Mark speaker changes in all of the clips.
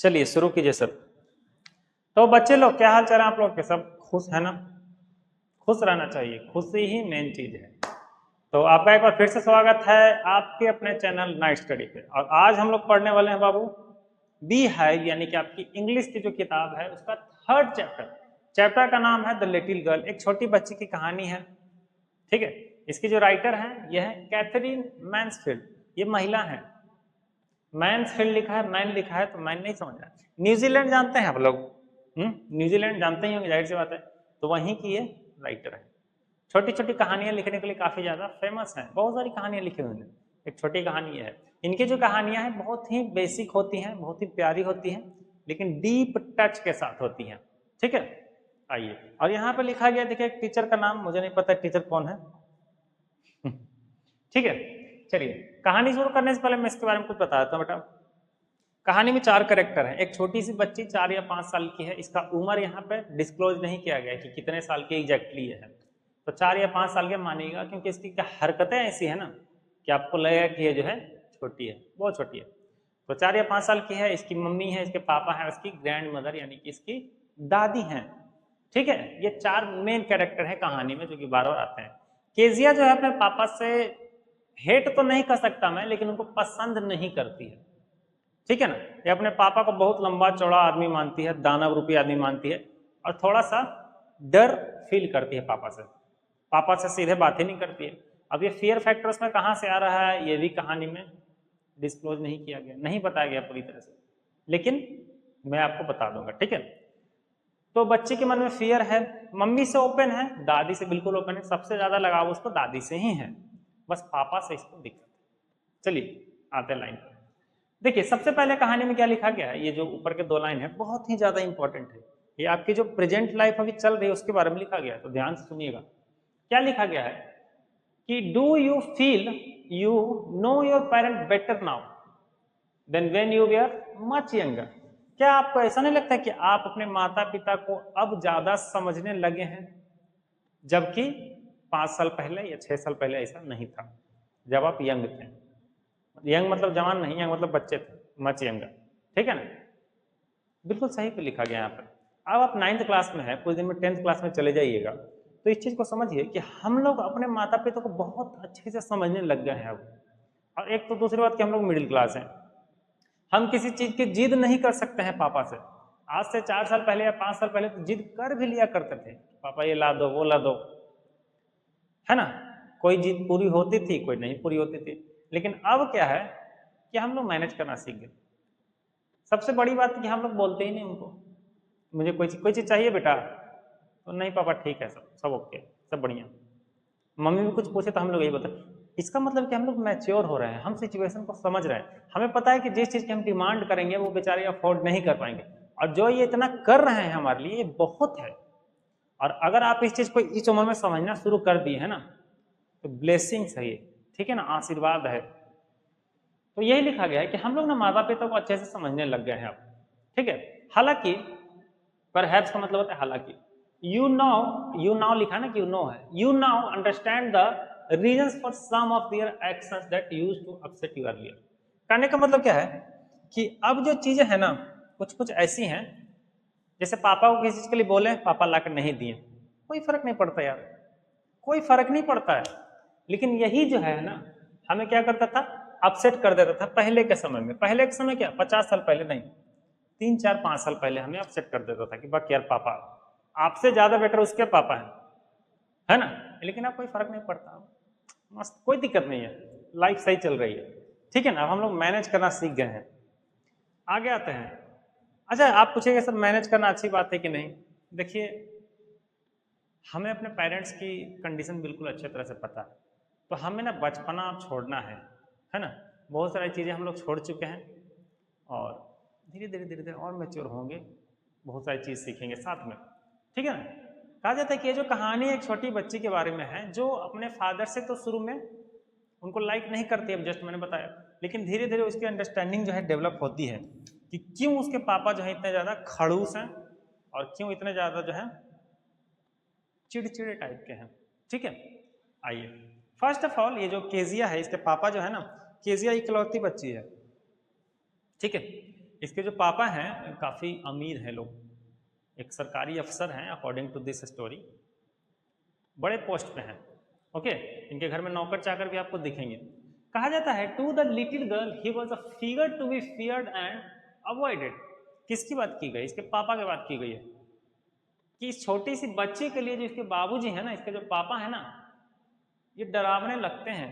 Speaker 1: चलिए शुरू कीजिए सर। तो बच्चे लोग क्या हाल चाल है आप लोग के? सब खुश है ना? खुश रहना चाहिए, खुशी ही मेन चीज है। तो आपका एक बार फिर से स्वागत है आपके अपने चैनल नाइट स्टडी पे। और आज हम लोग पढ़ने वाले हैं बाबू बी हाइव, यानी कि आपकी इंग्लिश की जो किताब है उसका थर्ड चैप्टर का नाम है द लिटिल गर्ल। एक छोटी बच्ची की कहानी है, ठीक है। इसकी जो राइटर है यह है कैथरीन मैन्सफील्ड। ये महिला है। मैन्सफील्ड लिखा है, मैन लिखा है तो मैन नहीं समझ रहा। न्यूजीलैंड जानते हैं आप लोग? न्यूजीलैंड जानते ही होंगे, जाहिर सी बात है। तो वहीं की ये राइटर है। छोटी छोटी कहानियां लिखने के लिए काफी ज्यादा फेमस है, बहुत सारी कहानियां लिखी हुई हैं। एक छोटी कहानी है। इनकी जो कहानियां हैं बहुत ही बेसिक होती हैं, बहुत ही प्यारी होती हैं, लेकिन डीप टच के साथ होती हैं, ठीक है। आइए, और यहाँ पे लिखा गया, देखिए टीचर का नाम मुझे नहीं पता टीचर कौन है। ठीक है, चलिए कहानी शुरू करने से पहले मैं इसके बारे में कुछ बता देता हूँ बेटा। कहानी में 4 कैरेक्टर हैं। एक छोटी सी बच्ची 4 या 5 साल की है। इसका उम्र यहाँ पे डिस्क्लोज नहीं किया गया कि कितने साल की एग्जैक्टली है, तो 4 या 5 साल के मानिएगा, क्योंकि इसकी क्या हरकतें ऐसी है ना कि आपको लगेगा कि ये जो है छोटी है, बहुत छोटी है। तो 4 या 5 साल की है। इसकी मम्मी है, इसके पापा है, इसकी ग्रैंड मदर यानी कि इसकी दादी हैं, ठीक है। ये 4 मेन कैरेक्टर है कहानी में जो कि बार बार आते हैं। केजिया जो है अपने पापा से हेट तो नहीं कर सकता मैं, लेकिन उनको पसंद नहीं करती है, ठीक है ना। ये अपने पापा को बहुत लंबा चौड़ा आदमी मानती है, दानव रूपी आदमी मानती है, और थोड़ा सा डर फील करती है पापा से। पापा से सीधे बात ही नहीं करती है। अब ये फियर फैक्टर उसमें कहाँ से आ रहा है ये भी कहानी में डिस्क्लोज नहीं किया गया, नहीं बताया गया पूरी तरह से, लेकिन मैं आपको बता दूंगा, ठीक है। तो बच्चे के मन में फियर है। मम्मी से ओपन है, दादी से बिल्कुल ओपन है। सबसे ज्यादा लगाव उसको दादी से ही है, बस पापा से इसको दिक्कत है। चलिए आते लाइन पर। देखिए सबसे पहले कहानी में क्या लिखा गया है, ये जो ऊपर के 2 लाइन है बहुत ही ज्यादा इंपॉर्टेंट है। ये आपकी जो प्रेजेंट लाइफ अभी चल रही है उसके बारे में लिखा गया है, तो ध्यान से सुनिएगा। क्या लिखा गया है कि do you feel you know your parent better now than when you were much younger. क्या आपको ऐसा नहीं लगता कि आप अपने माता पिता को अब ज्यादा समझने लगे हैं, जबकि 5 साल पहले या 6 साल पहले ऐसा नहीं था, जब आप यंग थे। यंग मतलब जवान नहीं, यंग मतलब बच्चे थे, मच यंगर, ठीक है ना। बिल्कुल सही पे लिखा गया यहाँ पर। अब आप 9th क्लास में है, कुछ दिन में 10th क्लास में चले जाइएगा, तो इस चीज को समझिए कि हम लोग अपने माता पिता को बहुत अच्छे से समझने लग गए हैं अब। और एक तो दूसरी बात कि हम लोग मिडिल क्लास हैं, हम किसी चीज की जिद नहीं कर सकते हैं पापा से। आज से 4 साल पहले या 5 साल पहले तो जिद कर भी लिया करते थे, पापा ये ला दो वो ला दो, है ना। कोई जिद पूरी होती थी, कोई नहीं पूरी होती थी। लेकिन अब क्या है कि हम लोग मैनेज करना सीख गए। सबसे बड़ी बात कि हम लोग बोलते ही नहीं उनको, मुझे कोई चीज चाहिए बेटा, तो नहीं पापा ठीक है, सब सब ओके, सब बढ़िया। मम्मी भी कुछ पूछे तो हम लोग यही बताए। इसका मतलब कि हम लोग मैच्योर हो रहे हैं, हम सिचुएशन को समझ रहे हैं। हमें पता है कि जिस चीज की हम डिमांड करेंगे वो बेचारे अफोर्ड नहीं कर पाएंगे, और जो ये इतना कर रहे हैं हमारे लिए ये बहुत है। और अगर आप इस चीज को इस उम्र में समझना शुरू कर दिए है ना, तो ब्लेसिंग्स है ये, ठीक है ना, आशीर्वाद है। तो यही लिखा गया है कि हम लोग ना माता पिता को अच्छे से समझने लग गए हैं अब, ठीक है। हालांकि परहैप्स का मतलब होता है हालांकि। यू नाउ लिखा ना कि यू नो है, you now understand the reasons for some of their actions that used to upset you earlier. कहने का मतलब क्या है कि अब जो चीजें हैं ना कुछ कुछ ऐसी हैं, जैसे पापा को किसी चीज के लिए बोले, पापा लाकर नहीं दिए, कोई फर्क नहीं पड़ता यार, कोई फर्क नहीं पड़ता है। लेकिन यही जो है ना हमें क्या करता था, अपसेट कर देता था पहले के समय में। पहले के समय क्या 50 साल पहले नहीं, 3 4 5 साल पहले हमें अपसेट कर देता था कि बक यार पापा आपसे ज्यादा बेटर उसके पापा है ना। लेकिन अब कोई फर्क नहीं पड़ता, मस्त, कोई दिक्कत नहीं है, लाइफ सही चल रही है, ठीक है ना। अब हम लोग मैनेज करना सीख गए हैं। आगे आते हैं। अच्छा आप पूछेंगे सर मैनेज करना अच्छी बात है कि नहीं। देखिए हमें अपने पेरेंट्स की कंडीशन बिल्कुल अच्छे तरह से पता है, तो हमें ना बचपना छोड़ना है ना। बहुत सारी चीज़ें हम लोग छोड़ चुके हैं, और धीरे धीरे धीरे धीरे और मैच्योर होंगे, बहुत सारी चीज़ सीखेंगे साथ में, ठीक है ना। कहा जाता है कि ये जो कहानी एक छोटी बच्ची के बारे में है जो अपने फादर से तो शुरू में उनको लाइक नहीं करती, अब जस्ट मैंने बताया, लेकिन धीरे धीरे उसकी अंडरस्टैंडिंग जो है डेवलप होती है कि क्यों उसके पापा जो है इतने ज़्यादा खड़ूस हैं, और क्यों इतने ज़्यादा जो है चिड़चिड़े टाइप के हैं, ठीक है। आइए, फर्स्ट ऑफ ऑल ये जो केजिया है इसके पापा जो है ना, केजिया इकलौती बच्ची है, ठीक है। इसके जो पापा हैं काफ़ी अमीर हैं लोग, एक सरकारी अफसर हैं अकॉर्डिंग टू दिस स्टोरी, बड़े पोस्ट पे हैं। ओके, इनके घर में नौकर चाकर भी आपको दिखेंगे। कहा जाता है to the little girl he was a figure to be feared and avoided. किसकी बात की गई? इसके पापा की बात की गई है कि इस छोटी सी बच्ची के लिए जो इसके बाबूजी हैं ना, इसके जो पापा हैं ना, ये डरावने लगते हैं।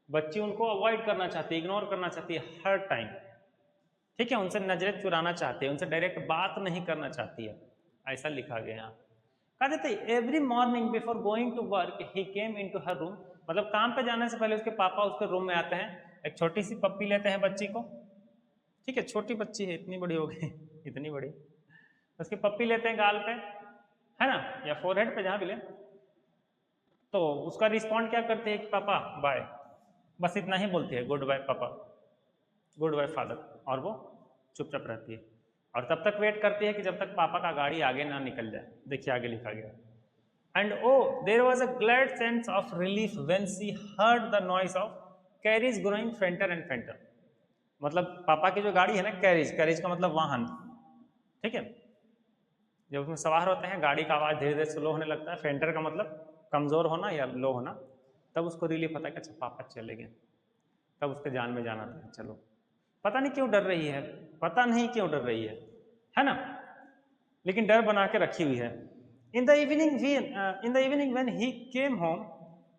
Speaker 1: बच्ची उनको अवॉइड करना चाहती है, इग्नोर करना चाहती है हर टाइम। ठीक है, उनसे नजरें चुराना चाहती है, उनसे डायरेक्ट बात नहीं करना चाहती है, ऐसा लिखा गया यहाँ। कहा जाता है every morning before going to work he came into her room, मतलब काम पे जाने से पहले उसके पापा उसके रूम में आते हैं, एक छोटी सी पप्पी लेते हैं बच्ची को। ठीक है, छोटी बच्ची है, इतनी बड़ी हो गई इतनी बड़ी, उसकी पप्पी लेते हैं गाल पे, है ना, या फोरहेड पे, जहाँ भी ले। तो उसका रिस्पॉन्ड क्या करते हैं कि पापा बाय, बस इतना ही बोलती है, गुड बाय पापा, गुड बाय फादर, और वो चुपचाप रहती है। और तब तक वेट करती है कि जब तक पापा का गाड़ी आगे ना निकल जाए। देखिए आगे लिखा गया, and oh there was a glad sense of relief when she heard the noise of carriage growing fainter and fainter. मतलब पापा की जो गाड़ी है ना, कैरिज, कैरिज का मतलब वाहन, ठीक है, जब उसमें सवार होते हैं गाड़ी का आवाज़ धीरे धीरे स्लो होने लगता है, फेंटर का मतलब कमज़ोर होना या लो होना, तब उसको रिलीफ होता है कि अच्छा पापा चले गए, तब उसके जान में जाना था। चलो, पता नहीं क्यों डर रही है, पता नहीं क्यों डर रही है ना, लेकिन डर बना के रखी हुई है। In the evening when he came home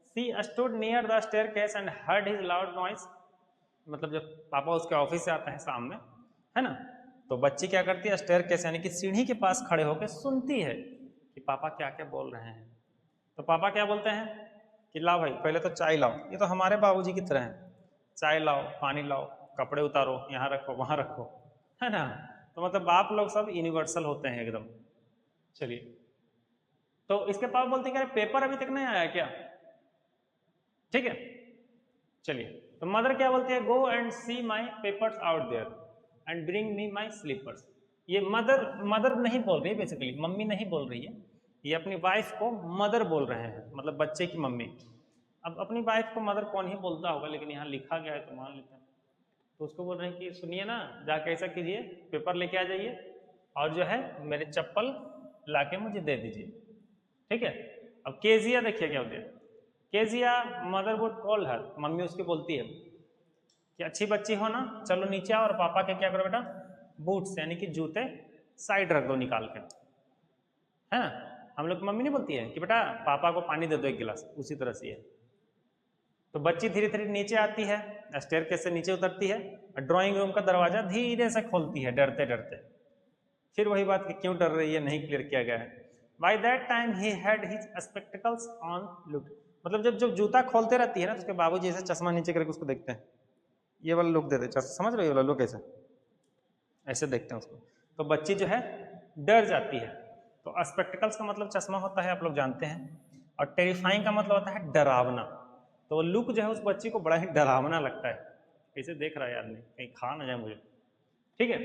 Speaker 1: she stood near the staircase and heard his loud noise. मतलब जब पापा उसके ऑफिस से आते हैं सामने, है ना, तो बच्ची क्या करती है, स्टेयरकेस यानी कि सीढ़ी के पास खड़े होकर सुनती है कि पापा क्या क्या बोल रहे हैं। तो पापा क्या बोलते हैं कि लाओ भाई पहले तो चाय लाओ, ये तो हमारे बाबूजी की तरह है, चाय लाओ, पानी लाओ, कपड़े उतारो, यहाँ रखो, वहाँ रखो, है ना। तो मतलब बाप लोग सब यूनिवर्सल होते हैं एकदम। चलिए, तो इसके पापा बोलते हैं कि पेपर अभी तक नहीं आया क्या? ठीक है, चलिए, तो मदर क्या बोलती है, go and see my papers out there and bring me my slippers. ये मदर नहीं बोल रही है, बेसिकली मम्मी नहीं बोल रही है, ये अपनी वाइफ को मदर बोल रहे हैं, मतलब बच्चे की मम्मी। अब अपनी वाइफ को मदर कौन ही बोलता होगा, लेकिन यहाँ लिखा गया है तो मान लेते हैं। तो उसको बोल रहे हैं कि सुनिए ना, जाके ऐसा कीजिए, पेपर लेके आ जाइए और जो है मेरे चप्पल लाके मुझे दे दीजिए। ठीक है, अब केजिया देखिए क्या होती है, Kezia mother would call her, mummy उसकी बोलती है कि अच्छी बच्ची हो ना, चलो नीचे आओ और पापा के क्या करो बेटा, बूट्स यानी कि जूते साइड रख दो निकाल के, है ना। हम लोग मम्मी नहीं बोलती है कि बेटा पापा को पानी दे दो एक गिलास, उसी तरह से है। तो बच्ची धीरे धीरे नीचे आती है, स्टेयरकेस से नीचे उतरती है और ड्राइंग रूम का दरवाजा धीरे से खोलती है, डरते डरते। फिर वही बात कि क्यों डर रही है नहीं क्लियर किया गया है। By that time he had his spectacles on look, मतलब जब जब जूता खोलते रहती है ना, तो उसके बाबूजी ऐसे चश्मा नीचे करके उसको देखते हैं, ये वाला लुक देते, समझ रहे हो, ये वाला लुक ऐसे ऐसे देखते हैं उसको। तो बच्ची जो है डर जाती है। तो स्पेक्टिकल्स का मतलब चश्मा होता है, आप लोग जानते हैं, और टेरिफाइंग का मतलब होता है डरावना। तो लुक जो है उस बच्ची को बड़ा ही डरावना लगता है, कैसे देख रहा है आदमी, कहीं खा ना जाए मुझे। ठीक है,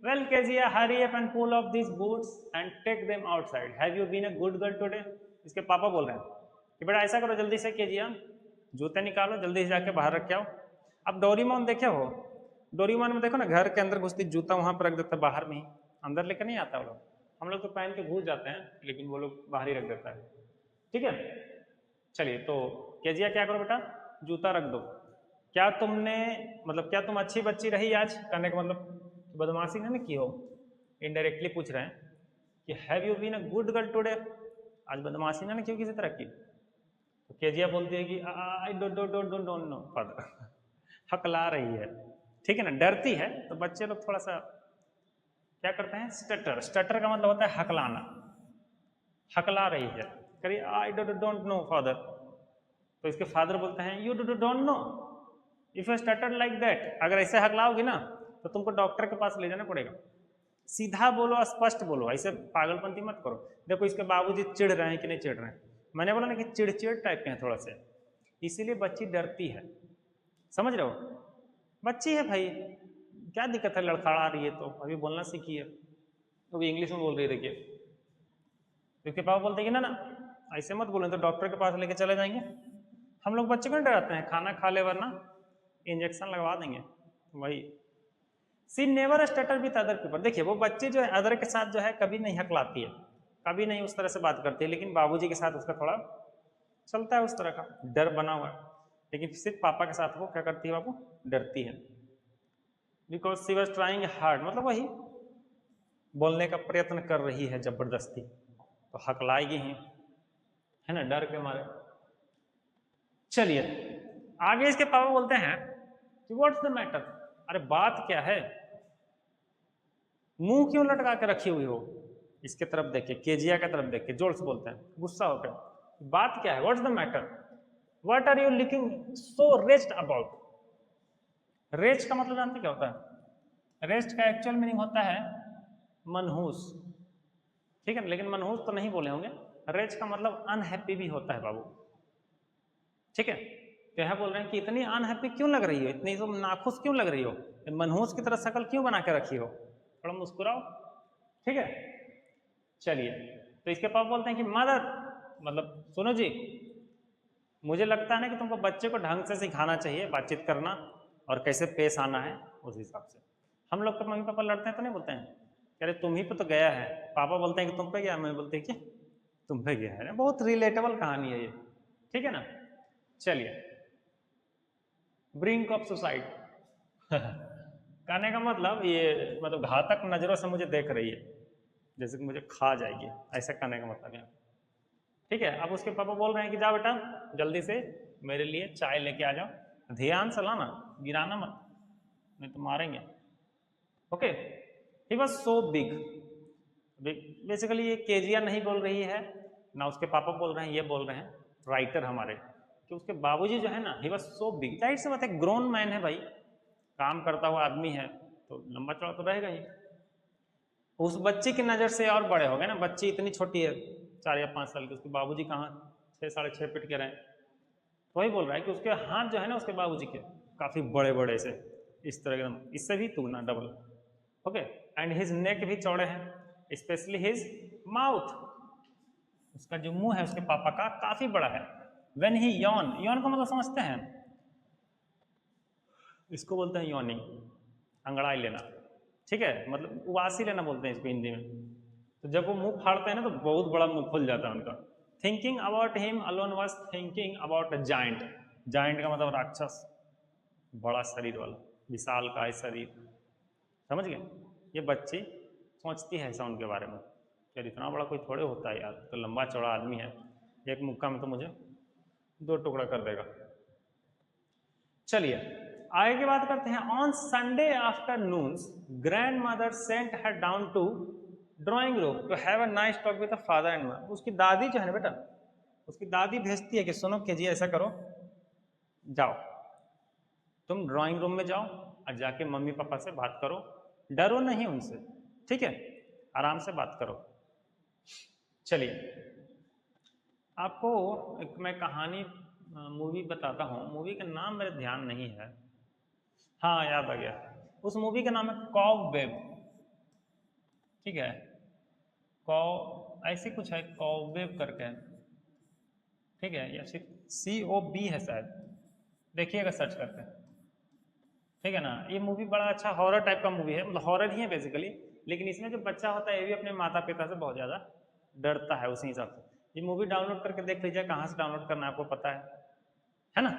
Speaker 1: well Kezia hurry up and pull off this boots and take them outside, have you been a good girl today. इसके पापा बोल रहे हैं कि बेटा ऐसा करो, जल्दी से केजिया जूते निकालो, जल्दी से जाके बाहर रख के आओ। अब डोरीमोन देखे हो, डोरीमोन में देखो ना, घर के अंदर घुसती जूता वहां पर रख देता है बाहर में ही, अंदर लेकर नहीं आता वो लोग। हम लोग तो पहन के घुस जाते हैं, लेकिन वो लोग बाहर ही रख देता है। ठीक है, चलिए, तो केजिया क्या करो बेटा, जूता रख दो। क्या तुमने, मतलब क्या तुम अच्छी बच्ची रही आज, कहने का मतलब बदमाशी नहीं की हो, इनडायरेक्टली पूछ रहे हैं कि have you been a good girl today, आज बदमाशी ना क्यों किसी तरह की। तो केजिया बोलती है कि आई डोंट नो फादर, हकला रही है। ठीक है ना, डरती है। तो बच्चे लोग थोड़ा सा क्या करते हैं, स्टटर, स्टटर का मतलब होता है हकलाना, हकला रही है, करिए आई डोंट नो फादर। तो इसके फादर बोलते हैं you don't know, if you stutter like that, अगर ऐसे हकलाओगी ना तो तुमको डॉक्टर के पास ले जाना पड़ेगा। सीधा बोलो, स्पष्ट बोलो, ऐसे पागलपंती मत करो। देखो इसके बाबूजी चिढ़ रहे हैं कि नहीं चिढ़ रहे हैं, मैंने बोला ना कि चिड़चिड़ टाइप के हैं थोड़ा से, इसीलिए बच्ची डरती है, समझ रहे हो। बच्ची है भाई, क्या दिक्कत है, लड़खड़ा रही है तो अभी बोलना सीखी है, तो भी इंग्लिश में बोल रही है। देखिए इसके पापा बोलते हैं कि ना ना ऐसे मत बोलें, तो डॉक्टर के पास लेके चले जाएंगे। हम लोग बच्चे को डराते हैं, खाना खा ले वरना इंजेक्शन लगवा देंगे, वही she never stutter with other people. देखिए वो बच्ची जो है अदर के साथ जो है कभी नहीं हकलाती है, कभी नहीं उस तरह से बात करती है, लेकिन बाबूजी के साथ उसका थोड़ा चलता है उस तरह का डर बना हुआ है, लेकिन सिर्फ पापा के साथ वो क्या करती है बाबू, डरती है। Because she was trying hard, मतलब वही बोलने का प्रयत्न कर रही है जबरदस्ती, तो हकलाएगी ही, है ना, डर के मारे। चलिए आगे इसके पापा बोलते हैं कि व्हाट्स द मैटर, अरे बात क्या है, मुंह क्यों लटका के रखी हुई हो, इसके तरफ देख के, केजिया की तरफ देख के जोर से बोलते हैं गुस्सा होकर, बात क्या है, what's the matter, what are you looking so rest about. Rest का मतलब जानते क्या होता है, रेस्ट का एक्चुअल मीनिंग होता है मनहूस, ठीक है, लेकिन मनहूस तो नहीं बोले होंगे, रेस्ट का मतलब अनहैप्पी भी होता है बाबू, ठीक है। तो यह बोल रहे हैं कि इतनी अनहैप्पी क्यों लग रही हो, इतनी तुम नाखुश क्यों लग रही हो, मनहूस की तरह शक्ल क्यों बना के रखी हो, थोड़ा मुस्कुराओ, ठीक है। चलिए तो इसके पापा बोलते हैं कि मदर, मतलब सुनो जी, मुझे लगता है ना कि तुमको बच्चे को ढंग से सिखाना चाहिए बातचीत करना और कैसे पेश आना है उस हिसाब से। हम लोग तो मम्मी पापा लड़ते हैं तो नहीं बोलते हैं अरे तुम ही पे तो गया है, पापा बोलते हैं कि तुम पे गया, मैं बोलते हैं कि तुम पे गया है। बहुत रिलेटेबल कहानी है ये, ठीक है ना। चलिए ब्रिंक ऑफ सुसाइड कहने का मतलब ये, मतलब घातक नजरों से मुझे देख रही है, जैसे कि मुझे खा जाएगी, ऐसा कहने का मतलब है, ठीक है। अब उसके पापा बोल रहे हैं कि जाओ बेटा जल्दी से मेरे लिए चाय लेके आ जाओ, ध्यान से लाना, गिराना मत, नहीं तो मारेंगे, okay. He was so big, basically ये केजिया नहीं बोल रही है ना, उसके पापा बोल रहे हैं, ये बोल रहे हैं राइटर हमारे कि उसके बाबूजी जो है ना, ही वॉज सो बिग, जाहिर सी बात है ग्रोन मैन है भाई, काम करता हुआ आदमी है तो लंबा चौड़ा तो रहेगा ही। उस बच्ची की नज़र से और बड़े हो गए ना, बच्ची इतनी छोटी है 4 या 5 साल की, उसके बाबूजी कहाँ 6 साढ़े 6 फीट के रहे, तो वही बोल रहा है कि उसके हाथ जो है ना उसके बाबूजी के काफ़ी बड़े बड़े से, इस तरह एकदम, इससे भी तू ना double, okay. And his neck भी चौड़े हैं, स्पेशली हिज माउथ, उसका जो मुंह है उसके पापा का काफ़ी बड़ा है। व्हेन ही यॉन, यॉन का मतलब समझते हैं, इसको बोलते हैं यॉनिंग, अंगड़ाई लेना, ठीक है, मतलब उबासी लेना बोलते हैं इसको हिंदी में। तो जब वो मुंह फाड़ते हैं ना तो बहुत बड़ा मुंह खुल जाता है उनका। Thinking about him alone was thinking about a giant, giant का मतलब राक्षस, बड़ा शरीर वाला, विशाल काय शरीर, समझ गए। ये बच्ची सोचती है ऐसा उनके बारे में, यार इतना बड़ा कोई थोड़े होता है यार, तो लंबा चौड़ा आदमी है, एक मुक्का में तो मुझे 2 टुकड़ा कर देगा। चलिए आगे की बात करते हैं। On Sunday afternoon grand mother sent her down to drawing room to have a nice talk with the father and mother. उसकी दादी जो है ना बेटा, उसकी दादी भेजती है कि सुनो के जी ऐसा करो, जाओ तुम ड्राइंग रूम में जाओ और जाके मम्मी पापा से बात करो, डरो नहीं उनसे, ठीक है, आराम से बात करो। चलिए आपको एक मैं कहानी मूवी बताता हूँ, मूवी का नाम मेरे ध्यान नहीं है, हाँ याद आ गया, उस मूवी का नाम है कॉबवेब, ठीक है, कॉ ऐसी कुछ है कॉबवेब करके, ठीक है, या फिर COB है शायद, देखिएगा सर्च करके, ठीक है ना। ये मूवी बड़ा अच्छा हॉरर टाइप का मूवी है, मतलब हॉरर ही है बेसिकली, लेकिन इसमें जो बच्चा होता है ये भी अपने माता पिता से बहुत ज़्यादा डरता है, उसी हिसाब से। ये मूवी डाउनलोड करके देख लीजिए, कहाँ से डाउनलोड करना है आपको पता है ना,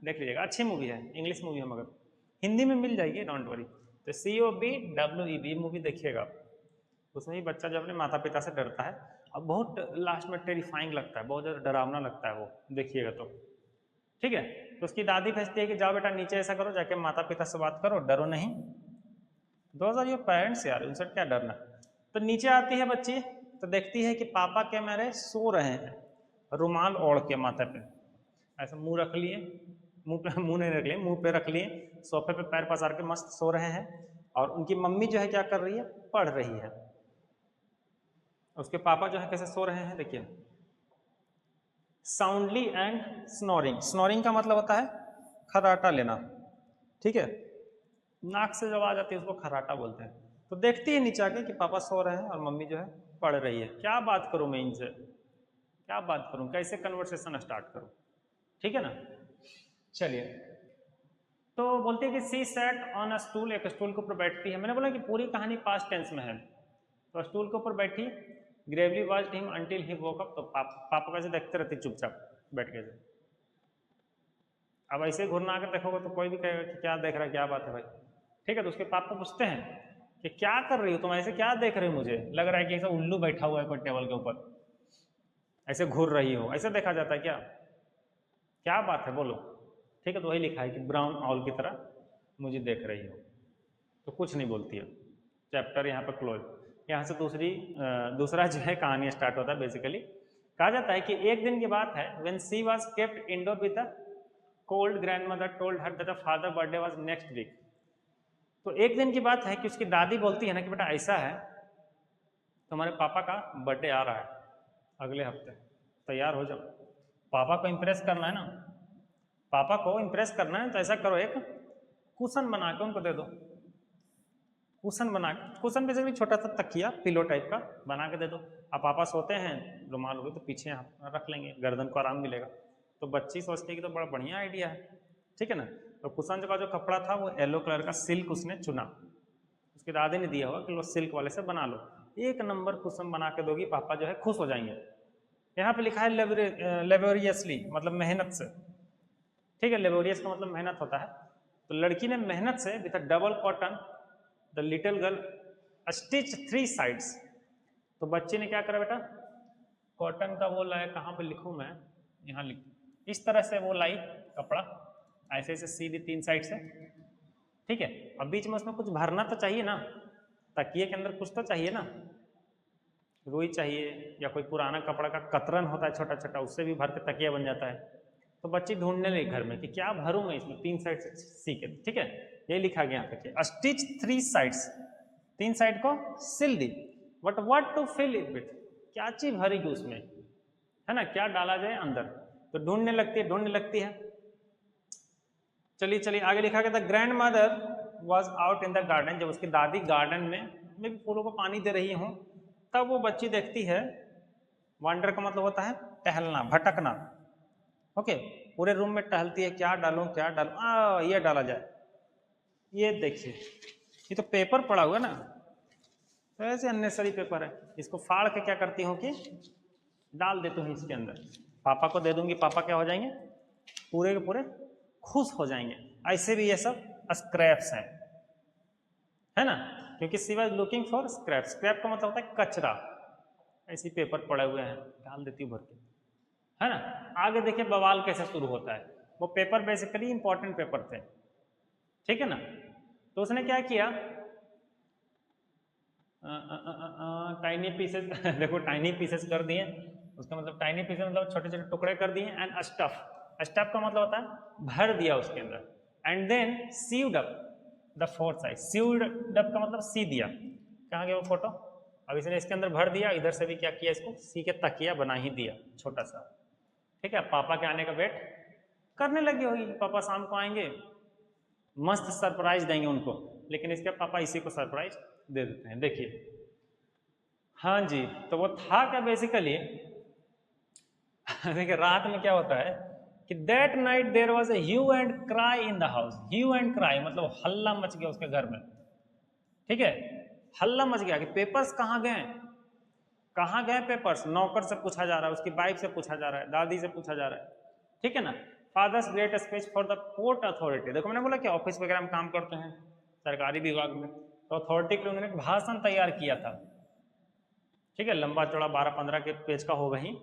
Speaker 1: देख लीजिएगा, अच्छी मूवी है, इंग्लिश मूवी है मगर हिंदी में मिल जाएगी, डोंट वरी। तो COBWEB मूवी देखिएगा, उसमें ही बच्चा जो अपने माता पिता से डरता है और बहुत लास्ट में टेरिफाइंग लगता है, बहुत ज़्यादा डरावना लगता है वो, देखिएगा तो, ठीक है। तो उसकी दादी भेजती है कि जाओ बेटा नीचे ऐसा करो, जाके माता पिता से बात करो, डरो नहीं, दोज आर योर पेरेंट्स यार, उनसे क्या डरना। तो नीचे आती है बच्ची तो देखती है कि पापा के मेरे सो रहे हैं, रुमाल ओढ़ के माथे पे, ऐसा मुंह रख लिए, मुंह पे मुंह नहीं रख लिए, मुंह पे रख लिए, सोफे पे पैर पसार के मस्त सो रहे हैं, और उनकी मम्मी जो है क्या कर रही है, पढ़ रही है। उसके पापा जो है कैसे सो रहे हैं देखिए, साउंडली एंड स्नोरिंग, स्नोरिंग का मतलब होता है खर्राटा लेना, ठीक है, नाक से जब आ जाती है उसको खर्राटा बोलते हैं। तो देखती है नीचे आके कि पापा सो रहे हैं और मम्मी जो है पढ़ रही है, क्या बात करूं मैं इनसे, क्या बात करूं, कैसे कन्वर्सेशन स्टार्ट करूं, ठीक है ना। चलिए तो बोलती है कि she sat on a stool, एक स्टूल के ऊपर बैठती है। मैंने बोला कि पूरी कहानी पास्ट टेंस में है, तो स्टूल के ऊपर बैठी, Gravely watched him until he woke up, तो पापा कैसे देखते रहती चुपचाप बैठ के। अब ऐसे घूरना आकर देखोगे तो कोई भी कहेगा कि क्या देख रहा है, क्या बात है भाई, ठीक है। तो उसके पापा पूछते हैं कि क्या कर रही हो तुम, ऐसे क्या देख रहे हो, मुझे लग रहा है कि ऐसा उल्लू बैठा हुआ है कोई टेबल के ऊपर, ऐसे घूर रही हो, ऐसे देखा जाता है क्या, क्या बात है बोलो, ठीक है। तो वही लिखा है कि ब्राउन ऑल की तरह मुझे देख रही हो, तो कुछ नहीं बोलती है। चैप्टर यहाँ पर क्लोज। यहाँ से दूसरा जो है कहानी स्टार्ट होता है। बेसिकली कहा जाता है कि एक दिन की बात है, when she was kept indoor with a cold, grandmother told her that father birthday was next week. तो एक दिन की बात है कि उसकी दादी बोलती है ना कि बेटा ऐसा है, तुम्हारे पापा का बर्थडे आ रहा है अगले हफ्ते, तैयार हो जाओ। पापा को इम्प्रेस करना है ना, पापा को इम्प्रेस करना है, तो ऐसा करो एक कुशन बना के उनको दे दो। कुशन बना के, कुशन बेसिकली छोटा सा तकिया पिलो टाइप का बना के दे दो। अब पापा सोते हैं, रुमाल हो तो पीछे रख लेंगे, गर्दन को आराम मिलेगा। तो बच्ची सोचती है कि तो बड़ा बढ़िया आइडिया है, ठीक है ना। तो कुशन का जो कपड़ा था वो येलो कलर का सिल्क उसने चुना, उसकी दादी ने दिया होगा कि लो सिल्क वाले से बना लो, एक नंबर कुशन बना के दोगी, पापा जो है खुश हो जाएंगे। यहाँ पे लिखा है लेबोरियसली, मतलब मेहनत से, ठीक है। लेबोरियस का मतलब मेहनत होता है। तो लड़की ने मेहनत से with a double cotton the little girl stitch 3 sides. तो बच्चे ने क्या करा बेटा, कॉटन का वो लाया, कहाँ पे लिखूं मैं, यहाँ लिख, इस तरह से वो लाई कपड़ा, ऐसे ऐसे सीधी 3 साइड से, ठीक है। अब बीच में उसमें कुछ भरना तो चाहिए ना, तकिए के अंदर कुछ तो चाहिए ना, रुई चाहिए या कोई पुराना कपड़ा का कतरन होता है छोटा छोटा, उससे भी भर के तकिया बन जाता है। तो बच्ची ढूंढने लगी घर में कि क्या भरूं मैं इसमें, 3 साइड से सी के, ठीक है। ये लिखा गया यहाँ पे स्टिच 3 साइड्स, 3 साइड को सिल दी, but what to fill it with, क्या चीज भरेगी उसमें, है ना, क्या डाला जाए अंदर। तो ढूंढने लगती है। चलिए चलिए आगे लिखा गया था, grand mother was out in the garden, जब उसकी दादी गार्डन में भी फूलों को पानी दे रही हूँ, तब वो बच्ची देखती है, वांडर का मतलब होता है टहलना, भटकना, ओके। पूरे रूम में टहलती है, क्या डालूं, ये डाला जाए, ये देखिए, ये तो पेपर पड़ा हुआ है ना, तो ऐसे अननेसरी पेपर है, इसको फाड़ के क्या करती हूँ कि डाल देती हूँ इसके अंदर, पापा को दे दूंगी, पापा क्या हो जाएंगे, पूरे के पूरे खुश हो जाएंगे। ऐसे भी ये सब स्क्रैप्स हैं, है ना, क्योंकि she was looking for scrap, scrap का मतलब होता है कचरा, ऐसे पेपर पड़े हुए हैं, डाल देती हूँ भर के, है ना। आगे देखिए बवाल कैसे शुरू होता है, वो पेपर बेसिकली इंपॉर्टेंट पेपर थे, ठीक है ना। तो उसने क्या किया, टाइनी पीसेस देखो टाइनी पीसेस कर दिए, उसका मतलब टाइनी पीसेस मतलब छोटे छोटे टुकड़े कर दिए, एंड स्टफ, स्टफ का मतलब होता है भर दिया उसके अंदर, and then sewed up the 4 side, sewed up का मतलब सी दिया, कहाँ गया वो फोटो, अब इसने इसके अंदर भर दिया, इधर से भी क्या किया, इसको सी के तकिया बना ही दिया छोटा सा, ठीक है। पापा के आने का वेट करने लगी होगी, पापा शाम को आएंगे, मस्त सरप्राइज देंगे उनको, लेकिन इसके पापा इसी को सरप्राइज दे देते हैं। देखिए, हाँ जी, तो वो था क्या बेसिकली देखिए रात में क्या होता है कि that night there was a hue and cry in the house, hue and cry मतलब हल्ला मच गया उसके घर में, ठीक है। हल्ला मच गया कि पेपर्स कहाँ गए पेपर्स, नौकर से पूछा जा रहा है, उसकी वाइफ से पूछा जा रहा है, दादी से पूछा जा रहा है, ठीक है ना। Fathers great speech for the court authority, देखो मैंने बोला कि ऑफिस वगैरह में काम करते हैं सरकारी विभाग में, तो अथॉरिटी के लिए उन्होंने एक भाषण तैयार किया था, ठीक है, लंबा चौड़ा 12-15 के पेज का होगा ही,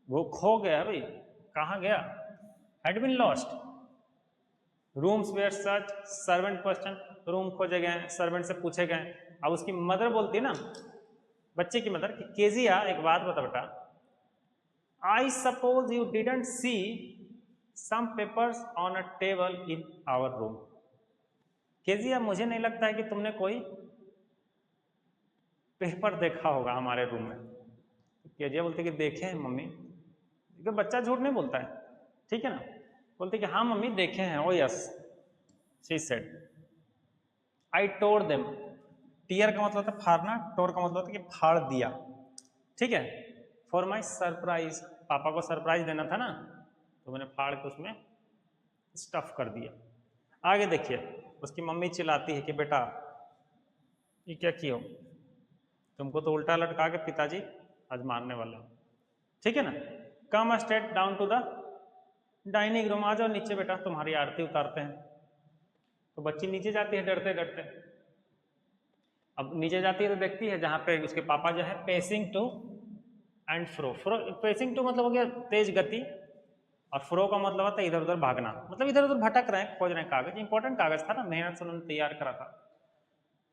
Speaker 1: वो खो गया भाई, कहाँ गया, had been lost, rooms were search, servant question, room खोजे गए, सर्वेंट से पूछे गए। अब उसकी मदर बोलती है ना, बच्चे की मदर, कि केजिया एक बात बता बेटा, I suppose you didn't see some papers on a table in our room, Kezia मुझे नहीं लगता है कि तुमने कोई पेपर देखा होगा हमारे रूम में। केजिया बोलते कि देखे हैं मम्मी, क्योंकि बच्चा झूठ नहीं बोलता है, ठीक है ना, बोलते कि हाँ मम्मी देखे हैं, oh yes she said, I tore them, tear का मतलब होता है फाड़ना, टोर का मतलब होता है कि फाड़ दिया, ठीक है, फॉर माई सरप्राइज, पापा को सरप्राइज देना था ना, तो मैंने फाड़ के उसमें स्टफ कर दिया, आगे देखिए, उसकी मम्मी चिल्लाती है कि बेटा ये क्या किया हो, तुमको तो उल्टा लटका के पिताजी आज मारने वाले हो, ठीक है ना। Come straight down to the dining room, आ जाओ नीचे बेटा, तुम्हारी आरती उतारते हैं। तो बच्ची नीचे जाती है डरते डरते। अब नीचे जाती है तो देखती है जहाँ पे उसके पापा जो है pacing to and fro. Pacing to मतलब हो गया तेज गति, और फ्रो का मतलब होता है इधर उधर भागना, मतलब इधर उधर भटक रहे हैं, खोज रहे हैं कागज। इंपॉर्टेंट कागज था ना, मेहनत से उन्होंने तैयार करा था,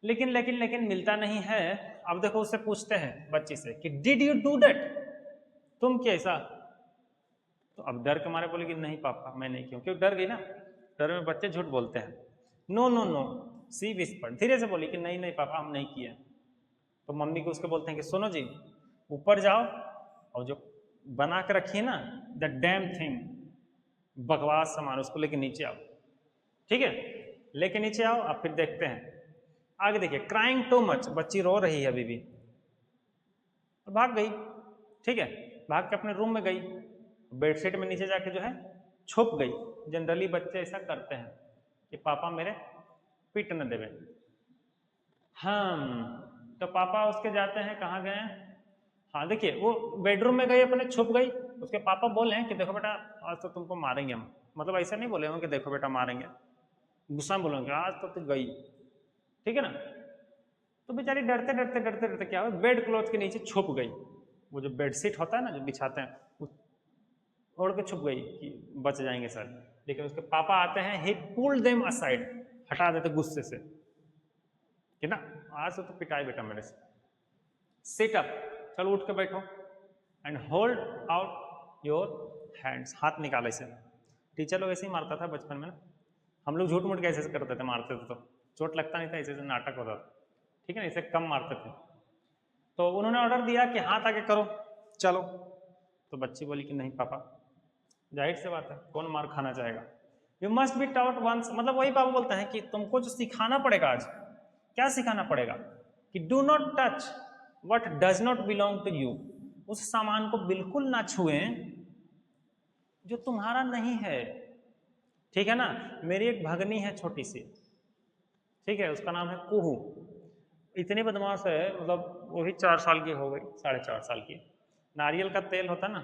Speaker 1: लेकिन लेकिन लेकिन मिलता नहीं है। अब देखो उससे पूछते हैं बच्ची से कि डिड यू डू दैट, तुम क्या ऐसा। तो अब डर के मारे बोले कि नहीं पापा मैं नहीं किया, क्योंकि डर गई ना, डर में बच्चे झूठ बोलते हैं। नो नो नो, सी विस्पर, धीरे से बोली कि नहीं नहीं पापा हम नहीं किए। तो मम्मी को उसके बोलते हैं कि सुनो जी, ऊपर जाओ और जो बना के रखिए ना द डैम थिंग, बकवास सामान, उसको लेके नीचे आओ, ठीक है। लेके नीचे आओ, अब फिर देखते हैं। आगे देखिए, क्राइंग टू मच, बच्ची रो रही है अभी भी, तो भाग गई, ठीक है, भाग के अपने रूम में गई, बेडशीट में नीचे जाके जो है छुप गई। जनरली बच्चे ऐसा करते हैं कि पापा मेरे पीट न देवे। तो पापा उसके जाते हैं, कहाँ गए हैं, हाँ देखिए वो बेडरूम में गई, अपने छुप गई। उसके पापा बोले हैं कि देखो बेटा आज तो तुमको मारेंगे हम, मतलब ऐसा नहीं बोले होंगे कि देखो बेटा मारेंगे, गुस्सा में बोलेंगे आज तो तू गई, ठीक है ना। तो बेचारी डरते डरते डरते डरते क्या हुआ, बेड क्लॉथ के नीचे छुप गई। वो जो बेडशीट होता है ना जो बिछाते हैं, ओढ़ के छुप गई कि बच जाएंगे सर। लेकिन उसके पापा आते हैं, ही पुल्ड देम असाइड, हटा देते गुस्से से कि ना आज तो पिटाई बेटा मेरे से। सिट अप, चलो उठ के बैठो, and hold out your hands, हाथ निकाले से। टीचर लोग ऐसे ही मारता था बचपन में ना, हम लोग झूठ मूठ के ऐसे करते थे, मारते थे तो चोट लगता नहीं था, ऐसे नाटक होता था, ठीक है ना, इसे कम मारते थे। तो उन्होंने ऑर्डर दिया कि हाथ आगे करो, चलो। तो बच्ची बोली कि नहीं पापा, जाहिर सी बात है कौन मार खाना चाहेगा, you must be taught once, मतलब वही पापा बोलते हैं कि तुमको जो सिखाना पड़ेगा आज, क्या सिखाना पड़ेगा कि do not touch what does not belong to you, उस सामान को बिल्कुल ना छुएं जो तुम्हारा नहीं है, ठीक है ना। मेरी एक भगनी है छोटी सी, ठीक है, उसका नाम है कुहू, इतनी बदमाश है, मतलब वो भी 4 साल की हो गई, 4.5 साल की। नारियल का तेल होता ना,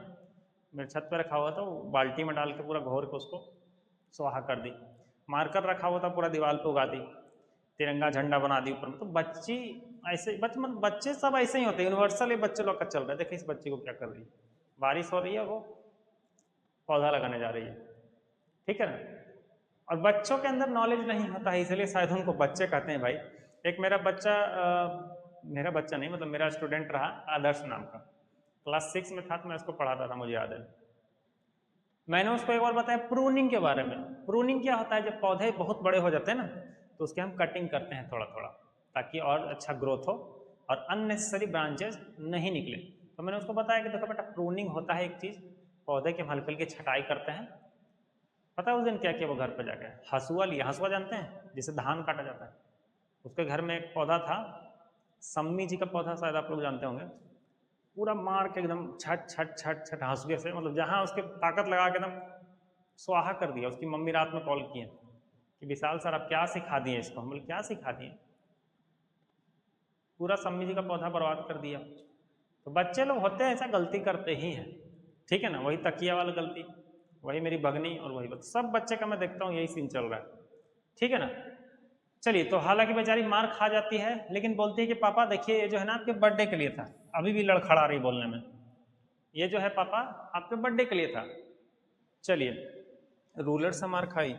Speaker 1: मेरे छत पे रखा हुआ था, वो बाल्टी में डाल के पूरा घोर के उसको स्वाहा कर दी। मार्कर रखा हुआ था, पूरा दीवार पे उगा दी, तिरंगा झंडा बना दी ऊपर में। तो बच्ची ऐसे मतलब बच्चे सब ऐसे ही होते हैं, यूनिवर्सल ये बच्चे लोग का चल रहा है। देखिए इस बच्ची को क्या कर रही है, बारिश हो रही है, वो पौधा लगाने जा रही है, ठीक है ना। और बच्चों के अंदर नॉलेज नहीं होता है, इसलिए शायद उनको बच्चे कहते हैं भाई। एक मेरा बच्चा मेरा बच्चा नहीं, मतलब मेरा स्टूडेंट रहा आदर्श नाम का, क्लास 6 में था, तो मैं उसको पढ़ाता था, मुझे याद है। मैंने उसको एक बार बताया प्रूनिंग के बारे में। प्रूनिंग क्या होता है, जब पौधे बहुत बड़े हो जाते हैं ना, तो उसके हम कटिंग करते हैं थोड़ा थोड़ा, ताकि और अच्छा ग्रोथ हो और अननेसेसरी ब्रांचेस नहीं निकले। तो मैंने उसको बताया कि देखो बेटा प्रूनिंग होता है एक चीज़, पौधे के हल्की हल्की छटाई करते हैं। पता है उस दिन क्या किया वो, घर पर जाकर हंसुआ लिया, हंसुआ जानते हैं जिसे धान काटा जाता है, उसके घर में एक पौधा था, सम्मी जी का पौधा, शायद आप लोग जानते होंगे। पूरा मार के एकदम छट छट छट छट हंसुए से, मतलब जहाँ उसके ताकत लगा के एकदम स्वाहा कर दिया। उसकी मम्मी रात में कॉल किए कि विशाल सर आप क्या सिखा दिए इसको, हम बोले क्या सिखा दिए, पूरा सम्मी जी का पौधा बर्बाद कर दिया। तो बच्चे लोग होते हैं ऐसा, गलती करते ही हैं, ठीक है ना। वही तकिया वाला गलती, वही मेरी भगनी, और वही सब बच्चे का मैं देखता हूँ यही सीन चल रहा है, ठीक है ना। चलिए, तो हालांकि बेचारी मार खा जाती है, लेकिन बोलती है कि पापा देखिए ये जो है ना आपके बर्थडे के लिए था, अभी भी लड़खड़ा रही बोलने में, ये जो है पापा आपके बर्थडे के लिए था। चलिए, रूलर से मार खाई,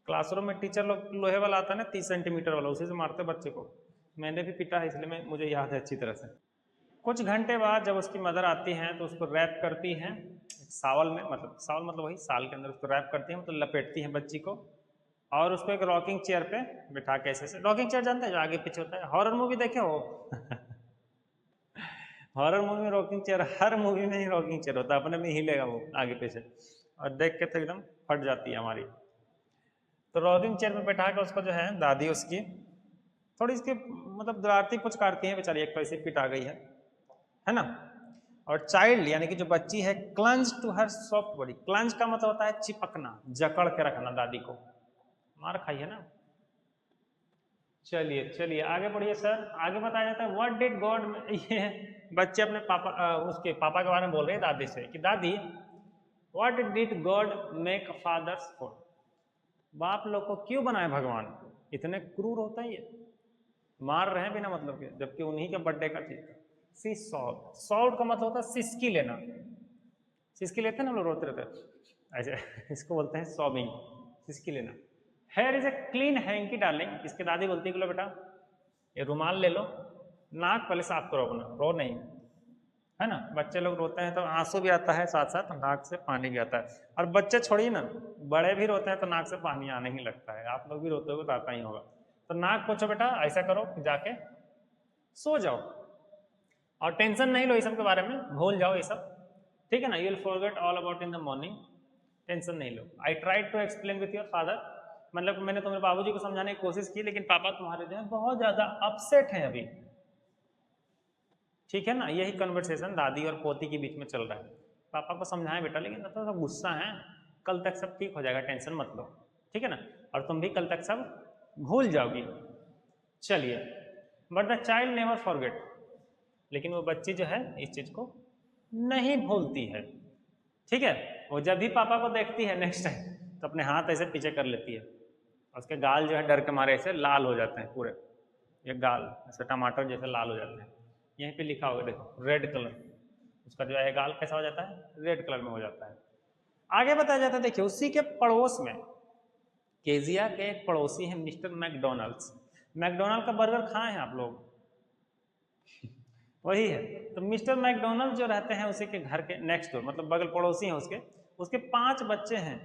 Speaker 1: क्लासरूम में टीचर लोग लोहे वाला आता है ना 30 सेंटीमीटर वाला, उसी से मारते बच्चे को। मैंने भी पिटा है, इसलिए मुझे याद है अच्छी तरह से। कुछ घंटे बाद जब उसकी मदर आती हैं तो उसको रैप करती हैं सावल में, मतलब सावल मतलब वही साल के अंदर, उसको रैप करती हैं, मतलब लपेटती हैं बच्ची को, और उसको एक रॉकिंग चेयर पे बिठा के ऐसे, रॉकिंग चेयर जानते हैं जो आगे पीछे होता है, हॉरर मूवी देखे हो हॉरर मूवी में रॉकिंग चेयर, हर मूवी में ही रॉकिंग चेयर होता है, अपने में हिलेगा वो आगे पीछे, और देख के तो एकदम फट जाती है हमारी। तो रॉकिंग चेयर पे बैठा के उसको जो है दादी उसकी थोड़ी इसकी मतलब दरारती पुचकारती है बेचारी, एक तो ऐसे पिटा गई है ना। और चाइल्ड यानी कि जो बच्ची है, क्लंज टू हर सॉफ्ट बॉडी, क्लंज का मतलब होता है चिपकना, जकड़ के रखना दादी को, मार खाई है ना। चलिए चलिए आगे बढ़िए सर। आगे बताया जाता है व्हाट डिड गॉड, ये बच्चे अपने पापा उसके पापा के बारे में बोल रहे हैं दादी से कि दादी what did God make fathers for, बाप लोग को क्यों बनाए भगवान, इतने क्रूर होता है ये, मार रहे हैं बिना मतलब के, जबकि उन्हीं के बर्थडे का चीज था। सी सॉल्व, सॉल्व का मतलब होता है सिसकी लेना, सिसकी लेते हैं ना लोग रोते रहते ऐसे इसको बोलते हैं सॉबिंग, सिसकी लेना। Here is a clean hanky darling, इसके दादी बोलती है बेटा ये रुमाल ले लो, नाक पहले साफ करो अपना, रो नहीं, है ना। बच्चे लोग रोते हैं तो आंसू भी आता है, साथ साथ नाक से पानी भी आता है। और बच्चे छोड़िए ना, बड़े भी रोते हैं तो नाक से पानी आने ही लगता है, आप लोग भी रोते हो तो आता ही होगा। तो नाक पोछो बेटा, ऐसा करो जाके सो जाओ, और टेंशन नहीं लो ये सब के बारे में, भूल जाओ ये सब, ठीक है ना। You will forget all about in the morning, tension नहीं लो। I tried to explain with your father, मतलब मैंने तुम्हारे बाबूजी को समझाने की कोशिश की, लेकिन पापा तुम्हारे जो है बहुत ज्यादा अपसेट हैं अभी, ठीक है ना। यही कन्वर्सेशन दादी और पोती के बीच में चल रहा है। पापा को समझाएं बेटा, लेकिन तो सब गुस्सा है, कल तक सब ठीक हो जाएगा, टेंशन मत लो, ठीक है ना, और तुम भी कल तक सब भूल जाओगी। चलिए, but the child never forget, लेकिन वो बच्ची जो है इस चीज को नहीं भूलती है, ठीक है। वो जब भी पापा को देखती है नेक्स्ट टाइम तो अपने हाथ ऐसे पीछे कर लेती है, उसके गाल जो है डर के मारे ऐसे लाल हो जाते हैं पूरे, ये गाल ऐसे टमाटर जैसे लाल हो जाते हैं। यहीं पे लिखा होगा देखो रेड कलर, उसका जो है गाल कैसा हो जाता है, रेड कलर में हो जाता है। आगे बताया जाता है, देखिए उसी के पड़ोस में केजिया के एक पड़ोसी है मिस्टर मैकडोनल्ड्स। मैकडोनल्ड का बर्गर खाए हैं आप लोग, वही है। तो मिस्टर मैकडोनल्ड जो रहते हैं उसी के घर के नेक्स्ट डोर, मतलब बगल पड़ोसी हैं उसके, उसके 5 बच्चे हैं।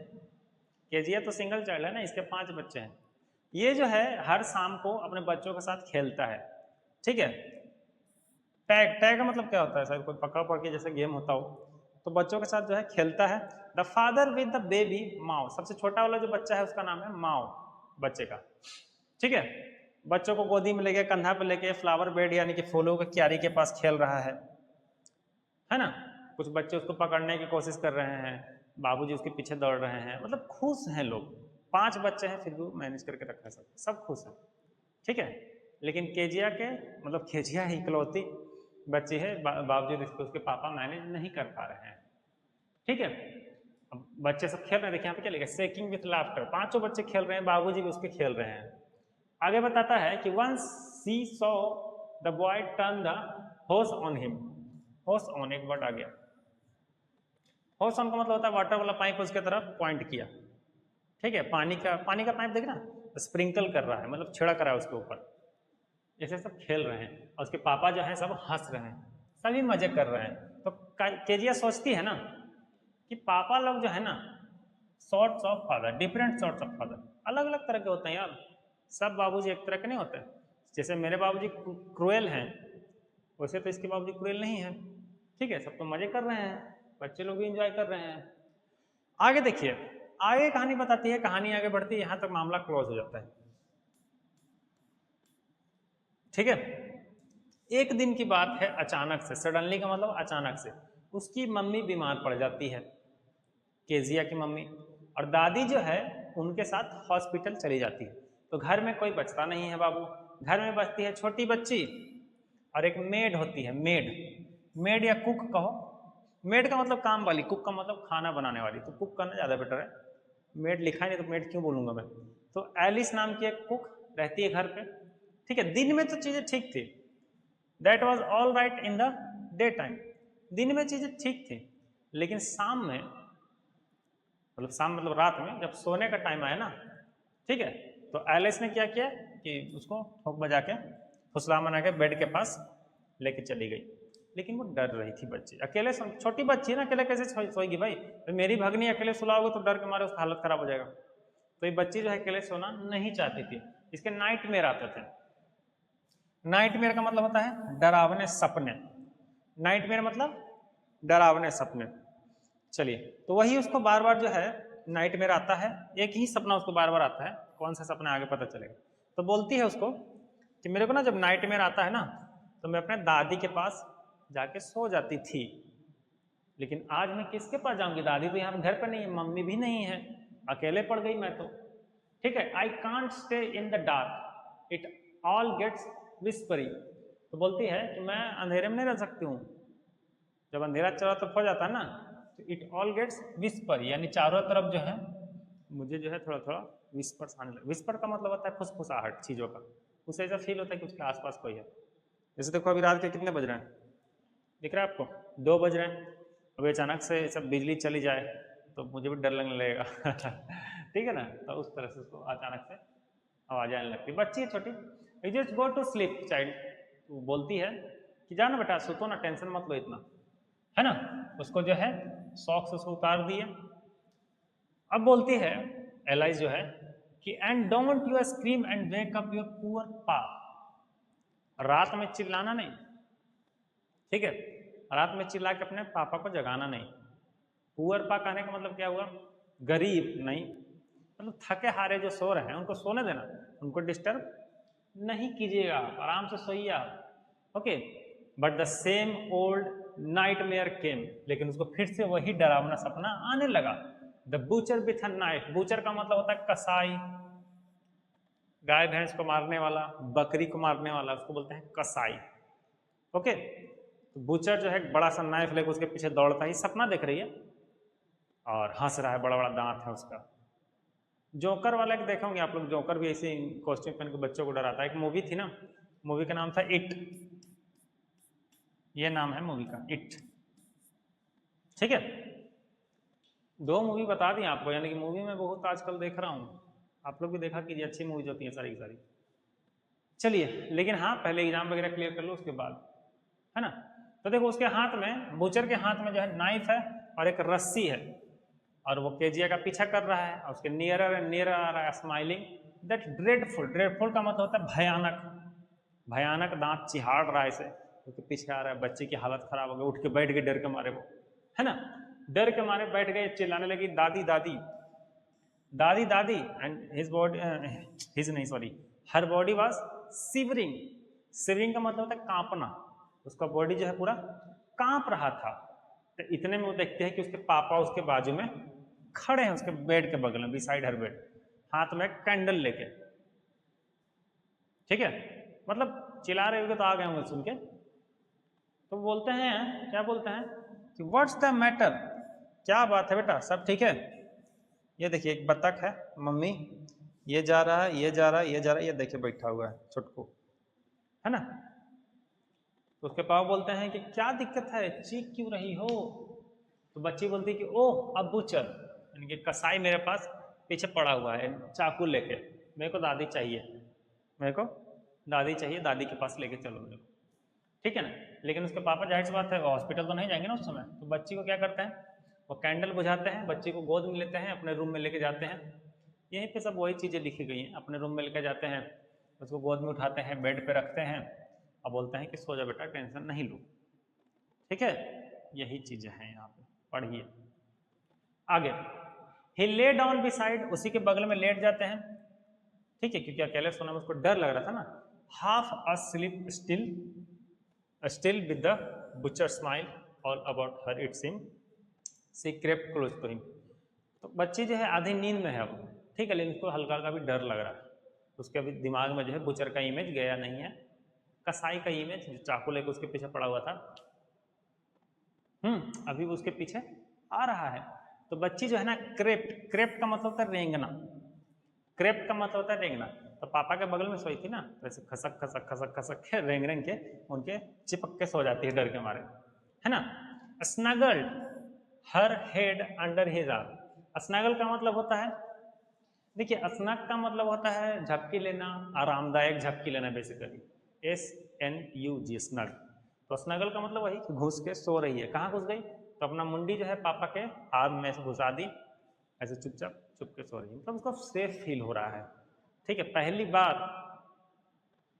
Speaker 1: केजिया तो सिंगल चाइल्ड है ना, इसके 5 बच्चे हैं। ये जो है हर शाम को अपने बच्चों के साथ खेलता है, ठीक है। टैग, टैग का मतलब क्या होता है, शायद कोई पकड़ पकड़ के जैसे गेम होता हो, तो बच्चों के साथ जो है खेलता है। The father with the baby माओ, सबसे छोटा वाला जो बच्चा है उसका नाम है माओ बच्चे का, ठीक है। बच्चों को गोदी में लेके कंधा पे लेके फ्लावर बेड यानी कि फूलों की क्यारी के पास खेल रहा है ना। कुछ बच्चे उसको पकड़ने की कोशिश कर रहे हैं, बाबूजी उसके पीछे दौड़ रहे हैं, मतलब खुश हैं लोग। 5 बच्चे हैं फिर भी मैनेज करके रखा है, सब खुश हैं, ठीक है। लेकिन केजिया के मतलब केजिया ही इकलौती बच्ची है, बावजूद इसको उसके पापा मैनेज नहीं कर पा रहे हैं, ठीक है। अब बच्चे सब खेल रहे हैं, देखिए यहाँ पे क्या लिखा है, शेकिंग विथ लाफ्टर, 5 बच्चे खेल रहे हैं, बाबूजी भी उसके खेल रहे हैं। आगे बताता है कि once she saw the boy turn the hose on him, hose on एक वर्ड आ गया, होस ऑन का मतलब होता है वाटर वाला पाइप उसके तरफ पॉइंट किया, ठीक है। पानी का पाइप देख ना, स्प्रिंकल कर रहा है, मतलब छिड़क रहा है उसके ऊपर, ऐसे सब खेल रहे हैं। और उसके पापा जो हैं सब हंस रहे हैं, सभी मजे कर रहे हैं। तो केजिया सोचती है ना कि पापा लोग जो है ना sorts of father, different sorts of father, अलग अलग तरह के होते हैं यार, सब बाबूजी एक तरह के नहीं होते। जैसे मेरे बाबूजी क्रूएल हैं, वैसे तो इसके बाबूजी क्रूएल नहीं है, ठीक है। सब तो मजे कर रहे हैं, बच्चे लोग भी इंजॉय कर रहे हैं। आगे देखिए, आगे कहानी बताती है, कहानी आगे बढ़ती है, यहां तक मामला क्लोज हो जाता है, ठीक है। एक दिन की बात है, अचानक से, सडनली का मतलब अचानक से, उसकी मम्मी बीमार पड़ जाती है, केजिया की मम्मी, और दादी जो है उनके साथ हॉस्पिटल चली जाती है। तो घर में कोई बचता नहीं है बाबू, घर में बचती है छोटी बच्ची और एक मेड होती है, मेड, मेड या कुक कहो, मेड का मतलब काम वाली, कुक का मतलब खाना बनाने वाली, तो कुक करना ज़्यादा बेटर है, मेड लिखा नहीं तो मेड क्यों बोलूँगा मैं। तो एलिस नाम की एक कुक रहती है घर पे, ठीक है। दिन में तो चीज़ें ठीक थी, that was all right in the day time, दिन में चीज़ें ठीक थी, लेकिन शाम में, मतलब शाम मतलब रात में, जब सोने का टाइम आया ना, ठीक है, तो एलिस ने क्या किया कि उसको ठोक बजा के फुसला मना के बेड के पास लेके चली गई। लेकिन वो डर रही थी बच्ची, अकेले छोटी बच्ची है ना, अकेले कैसे सोएगी भाई, तो मेरी भगनी अकेले सुलाओगे तो डर के मारे उसका हालत खराब हो जाएगा। तो ये बच्ची जो है अकेले सोना नहीं चाहती थी, इसके नाइटमेयर आते थे। नाइटमेयर का मतलब होता है डरावने सपने, नाइटमेयर मतलब डरावने सपने। चलिए, तो वही उसको बार बार जो है नाइटमेयर आता है, एक ही सपना उसको बार बार आता है, कौन सा सपना आगे पता चलेगा। तो बोलती है उसको कि मेरे को ना जब नाइटमेयर आता है ना तो मैं अपने दादी के पास जाके सो जाती थी, लेकिन आज मैं किसके पास जाऊंगी, दादी तो यहाँ घर पर नहीं है, मम्मी भी नहीं है, अकेले पड़ गई मैं तो, ठीक है, I can't stay in the dark, it all gets whispery. तो बोलती है कि मैं अंधेरे में नहीं रह सकती हूँ, जब अंधेरा चारों तरफ हो जाता है ना, तो इट ऑल गेट्स विस्पर, यानी चारों तरफ जो है मुझे जो है थोड़ा थोड़ा विस्पर्स आने लगे। विस्पर का मतलब होता है फुसफुसाहट चीज़ों का, उसे ऐसा फील होता है कि उसके आसपास कोई है। जैसे देखो अभी रात के कितने बज रहे हैं, दिख रहा है आपको, 2 बज रहे हैं। अभी अचानक से सब बिजली चली जाए तो मुझे भी डर लगने लगेगा ठीक है ना, तो उस तरह से उसको अचानक से आवाज़ आने लगती है। बच्ची है छोटी, you just go to sleep child, वो बोलती है कि जाना बेटा सुतो ना, टेंशन मत लो इतना, है ना। उसको जो है सॉक्स उसको उतार दिए। अब बोलती है एलाइज जो है कि and don't you scream and wake up your poor पा, रात में चिल्लाना नहीं, ठीक है, रात में चिल्ला के अपने पापा को जगाना नहीं। पुअर पा कहने का मतलब क्या हुआ, गरीब नहीं, मतलब थके हारे जो सो रहे हैं उनको सोने देना, उनको डिस्टर्ब नहीं कीजिएगा, आराम से सोइए आप, okay. But the same old nightmare came, लेकिन उसको फिर से वही डरावना सपना आने लगा। The butcher with a knife, butcher का मतलब होता है कसाई, गाय भैंस को मारने वाला, बकरी को मारने वाला, उसको बोलते हैं कसाई, ओके। तो बूचर जो है बड़ा सा नाइफ लेकर उसके पीछे दौड़ता है, सपना देख रही है और हंस रहा है, बड़ा बड़ा दांत है उसका। जोकर वाला एक देखे होंगे आप लोग, जोकर भी ऐसे कॉस्ट्यूम पहन के बच्चों को डराता है। एक मूवी थी ना, मूवी का नाम था इट, ये नाम है मूवी का, इट, ठीक है। 2 मूवी बता दी आपको, यानी कि मूवी में बहुत आजकल देख रहा हूँ, आप लोग भी देखा कीजिए, अच्छी मूवीज होती है सारी की सारी। चलिए, लेकिन हाँ पहले एग्जाम वगैरह क्लियर कर लो उसके बाद, है ना। तो देखो उसके हाथ में, बूचर के हाथ में जो है नाइफ है और एक रस्सी है, और वो केजिया का पीछा कर रहा है, और उसके नियरर एंड नियरर आ रहा है स्माइलिंग दैट ड्रेडफुल, ड्रेडफुल का मतलब होता है भयानक, भयानक दांत चिहाड़ रहा है इसे, क्योंकि पीछे आ रहा है। बच्चे की हालत खराब हो गई, उठ के बैठ गए डर के मारे वो, है ना, डर के मारे बैठ गए, चिल्लाने लगी दादी दादी दादी दादी, एंड हिज बॉडी, हिज नहीं sorry, her body was shivering, shivering का मतलब होता है कांपना, उसका बॉडी जो है पूरा कांप रहा था। तो इतने में वो देखते हैं कि उसके पापा उसके बाजू में खड़े हैं, उसके बेड के बगल में, बिसाइड हर बेड, हाथ में कैंडल लेके, ठीक है। मतलब चिल्ला रहे होंगे तो आ गए होंगे सुन के, तो बोलते हैं, क्या बोलते हैं कि व्हाट्स द मैटर, क्या बात है बेटा, सब ठीक है। ये देखिए एक बतख है मम्मी, ये जा रहा है, ये जा रहा है, ये जा रहा है, ये देखिए बैठा हुआ है छुटकू, है ना। तो उसके पापा बोलते हैं कि क्या दिक्कत है, चीख क्यों रही हो। तो बच्ची बोलती है कि ओह अब्बू चल, यानी कि कसाई मेरे पास पीछे पड़ा हुआ है चाकू लेके, मेरे को दादी चाहिए, मेरे को दादी चाहिए, दादी के पास लेके चलो मेरे को, ठीक है ना। लेकिन उसके पापा जाहिर सी बात है हॉस्पिटल तो नहीं जाएंगे ना उस समय, तो बच्ची को क्या करते हैं, वो कैंडल बुझाते हैं, बच्ची को गोद में लेते हैं, अपने रूम में लेके जाते हैं। यहीं पे सब वही चीज़ें लिखी गई हैं, अपने रूम में लेके जाते हैं, उसको गोद में उठाते हैं, बेड पे रखते हैं और बोलते हैं कि सो जा बेटा, टेंशन नहीं लो, ठीक है। यही चीज़ें हैं यहाँ पे, पढ़िए आगे। ही ले डाउन बिसाइड, उसी के बगल में लेट जाते हैं, ठीक है, क्योंकि अकेले सोने में उसको डर लग रहा था ना। Half a sleep still, still with the butcher smile all about her it seem she crept close to him. तो बच्ची जो है आधी नींद में है अब, ठीक है, लेकिन उसको हल्का हल्का भी डर लग रहा है, उसके अभी दिमाग में जो है बुचर का इमेज गया नहीं है, कसाई का इमेज जो चाकू लेकर उसके पीछे पड़ा हुआ था, अभी वो उसके पीछे आ रहा है। तो बच्ची जो है ना क्रेप्ट, क्रेप्ट का मतलब होता है रेंगना, क्रेप्ट का मतलब होता है रेंगना। तो पापा के बगल में सोई थी ना, तो ऐसे खसक खसक खसक खसक के रेंग रेंग के उनके चिपक के सो जाती है डर के मारे, है ना। स्नगल्ड हर head under his arm, snuggle का मतलब होता है, देखिए स्नग का मतलब होता है झपकी लेना, आरामदायक झपकी लेना बेसिकली, SNUG स्नग। तो स्नगल का मतलब वही कि घुस के सो रही है, कहाँ घुस गई, तो अपना मुंडी जो है पापा के हाथ में से घुसा दी, ऐसे चुपचाप चुप के सो रही है, मतलब उसको सेफ फील हो रहा है, ठीक है। पहली बार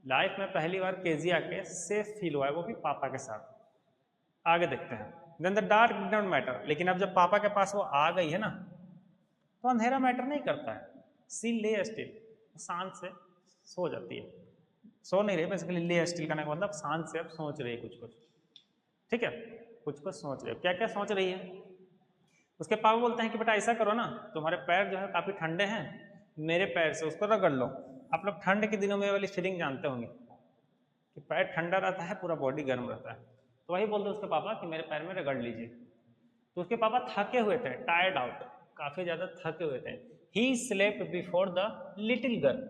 Speaker 1: लाइफ में, पहली बार केजिया के सेफ फील हुआ है, वो भी पापा के साथ। आगे देखते हैं, then the dark did not matter, लेकिन अब जब पापा के पास वो आ गई है ना, तो अंधेरा मैटर नहीं करता है। सी ले स्टिल, शांत से सो जाती है, सो नहीं रही बेसिकली, ले स्टिल का मतलब शांत से अब सोच रही है कुछ कुछ, ठीक है, कुछ कुछ सोच रही है। क्या क्या सोच रही है, उसके पापा बोलते हैं कि बेटा ऐसा करो ना, तुम्हारे पैर जो है काफ़ी ठंडे हैं, मेरे पैर से उसको रगड़ लो। आप लोग ठंड के दिनों में वाली फीलिंग जानते होंगे कि पैर ठंडा रहता है, पूरा बॉडी गर्म रहता है, तो वही बोलते उसके पापा कि मेरे पैर में रगड़ लीजिए। तो उसके पापा थके हुए थे, टायर्ड आउट, काफ़ी ज़्यादा थके हुए थे। He slept before the little girl,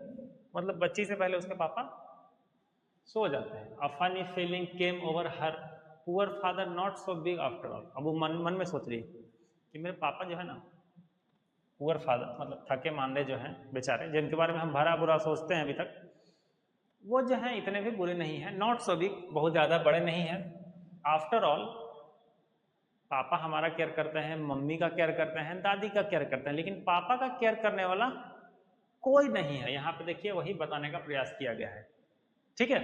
Speaker 1: मतलब बच्ची से पहले उसके पापा सो जाते हैं। A funny feeling came over her, poor father not so big after all. अब वो मन मन में सोच रही है कि मेरे पापा जो है ना, पुअर फादर मतलब थके मांदे जो हैं बेचारे, जिनके बारे में हम भरा बुरा सोचते हैं अभी तक, वो जो हैं इतने भी बुरे नहीं हैं। नॉट सो बिग, बहुत ज़्यादा बड़े नहीं हैं। आफ्टर ऑल पापा हमारा केयर करते हैं, मम्मी का केयर करते हैं, दादी का केयर करते हैं, लेकिन पापा का केयर करने वाला कोई नहीं है। यहाँ पे देखिए वही बताने का प्रयास किया गया है, ठीक है।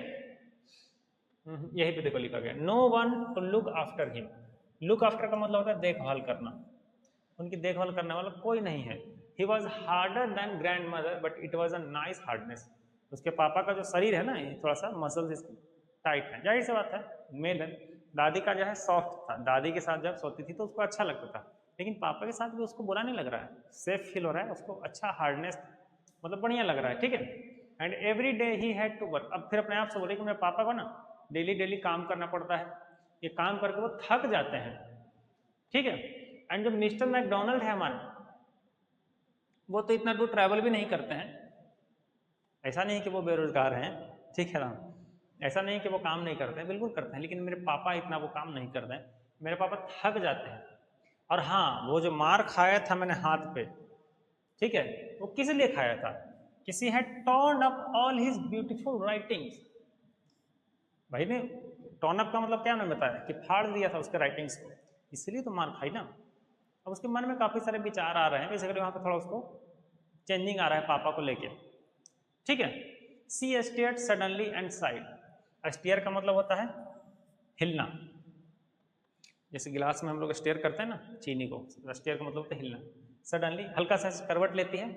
Speaker 1: यही पे देखो लिखा गया, no one to look after him. Look after का मतलब होता है देखभाल करना, उनकी देखभाल करने वाला कोई नहीं है। He was harder than grand mother but it was a nice hardness. उसके पापा का जो शरीर है ना, ये थोड़ा सा मसल्स इसके टाइट है, जाहिर सी बात है, मेल है। दादी का जो है सॉफ्ट था, दादी के साथ जब सोती थी तो उसको अच्छा लगता था, लेकिन पापा के साथ भी उसको बुरा नहीं लग रहा है, सेफ फील हो रहा है उसको, अच्छा हार्डनेस मतलब बढ़िया लग रहा है, ठीक है। And every day he had to work. अब फिर अपने आप से बोले कि मेरे पापा को ना डेली डेली काम करना पड़ता है, ये काम करके वो थक जाते हैं, ठीक है। एंड जो मिस्टर मैकडोनल्ड है हमारे, वो तो इतना दूर ट्रैवल भी नहीं करते हैं। ऐसा नहीं कि वो बेरोजगार हैं, ठीक है ना, ऐसा नहीं कि वो काम नहीं करते हैं, बिल्कुल करते हैं, लेकिन मेरे पापा इतना वो काम नहीं करते हैं। मेरे पापा थक जाते हैं। और हाँ, वो जो मार खाया था मैंने हाथ पे, ठीक है, वो किस लिए खाया था? किसी had torn up all his beautiful writings. भाई ने टॉर्न अप का मतलब क्या मैंने बताया कि फाड़ दिया था उसके राइटिंग्स को, इसलिए तो मार खाई ना। अब उसके मन में काफ़ी सारे विचार आ रहे हैं, बेसिकली वहाँ पे थोड़ा उसको चेंजिंग आ रहा है पापा को लेके, ठीक है। She stared suddenly and sighed. Stare का मतलब होता है हिलना, जैसे गिलास में हम लोग स्टेयर करते हैं ना चीनी को, स्टेयर का मतलब होता है हिलना। सडनली हल्का सा करवट लेती है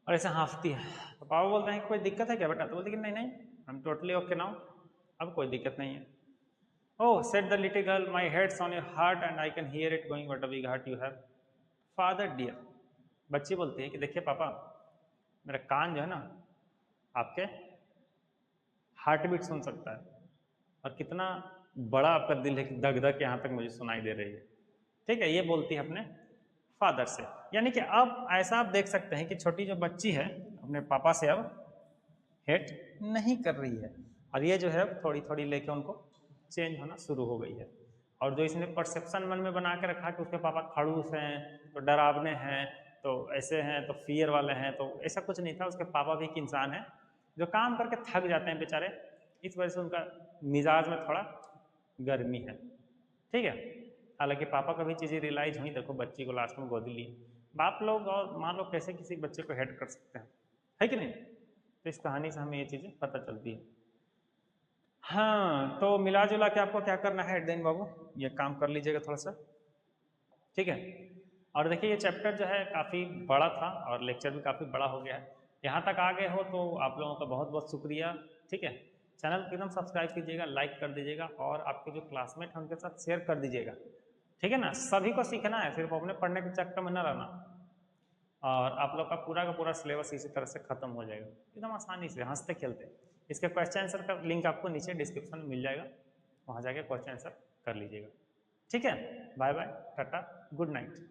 Speaker 1: और ऐसे हाँफती है। तो पापा बोलते हैं कि कोई दिक्कत है क्या बेटा? तो बोलते कि नहीं नहीं, I am totally okay now, अब कोई दिक्कत नहीं है। Oh said the little girl, my head's on your heart and I can hear it going, what a big heart you have father dear. बच्ची बोलती है कि देखिए पापा, मेरा कान जो है ना आपके हार्ट बीट सुन सकता है, और कितना बड़ा आपका दिल है कि धक धक यहाँ तक मुझे सुनाई दे रही है, ठीक है। ये बोलती है अपने फादर से। यानी कि अब ऐसा आप देख सकते हैं कि छोटी जो बच्ची है अपने पापा से अब हेट नहीं कर रही है, और ये जो है थोड़ी थोड़ी लेके उनको चेंज होना शुरू हो गई है। और जो इसने परसेप्शन मन में बना के रखा कि उसके पापा खड़ूस हैं, तो डरावने हैं, तो ऐसे हैं, तो फियर वाले हैं, तो ऐसा कुछ नहीं था। उसके पापा भी एक इंसान है जो काम करके थक जाते हैं बेचारे, इस वजह से उनका मिजाज में थोड़ा गर्मी है, ठीक है। हालांकि पापा का भी चीज़ें रियलाइज हुई, देखो बच्ची को लास्ट में गोदी ली। बाप लोग और माँ लोग कैसे किसी बच्चे को हेट कर सकते हैं, है कि नहीं? तो इस कहानी से हमें ये चीज़ें पता चलती है। हाँ, तो मिला जुला के आपको क्या करना है एट बाबू, ये काम कर लीजिएगा थोड़ा सा, ठीक है। और देखिए ये चैप्टर जो है काफ़ी बड़ा था और लेक्चर भी काफ़ी बड़ा हो गया है। यहाँ तक आ गए हो तो आप लोगों का बहुत बहुत शुक्रिया, ठीक है। चैनल को एकदम सब्सक्राइब कीजिएगा, लाइक कर दीजिएगा, और आपके जो क्लासमेट हैं उनके साथ शेयर कर दीजिएगा, ठीक है ना। सभी को सीखना है, सिर्फ अपने पढ़ने के चक्कर में न रहना। और आप लोग का पूरा सिलेबस इसी तरह से खत्म हो जाएगा एकदम आसानी से, हंसते खेलते। इसके क्वेश्चन आंसर का लिंक आपको नीचे डिस्क्रिप्शन में मिल जाएगा, वहाँ जाके क्वेश्चन आंसर कर लीजिएगा, ठीक है। Bye bye, tata, good night.